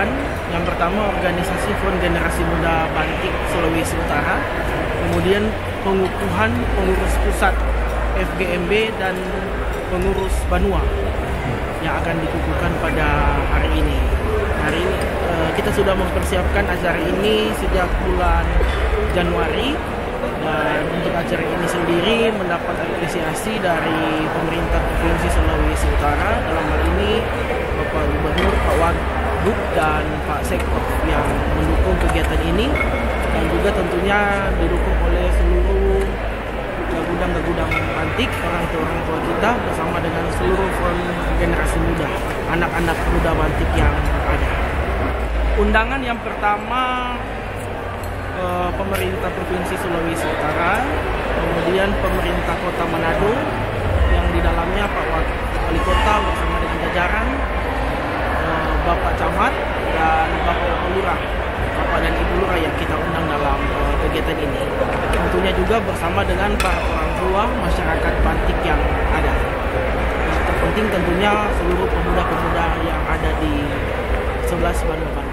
Kukuhkan. Yang pertama organisasi Front Generasi Muda Bantik Sulawesi Utara, kemudian Pengukuhan.Pengurus Pusat Fgmb dan pengurus Banua yang akan dikukuhkan pada hari ini. Hari ini kita sudah mempersiapkan acara ini sejak bulan Januari, dan untuk acara ini sendiri mendapat apresiasi dari pemerintah Provinsi Sulawesi Utara, dalam hal ini Bapak Gubernur, Pak Wagub dan Pak Sekop yang mendukung kegiatan ini, dan juga tentunya didukung oleh seluruh gudang-gudang Bantik, orang tua kita bersama dengan seluruh generasi muda, anak-anak muda Bantik yang ada. Undangan yang pertama pemerintah Provinsi Sulawesi Utara, kemudian pemerintah Kota Manado yang di dalamnya Pak Wali Kota bersama dengan jajaran, Bapak Camat dan Bapak Lurah, Bapak dan Ibu Lurah yang kita undang dalam kegiatan ini. Tentunya juga bersama dengan para orang tua masyarakat Bantik yang ada. Yang terpenting tentunya seluruh pemuda-pemuda yang ada di 11 Bantik.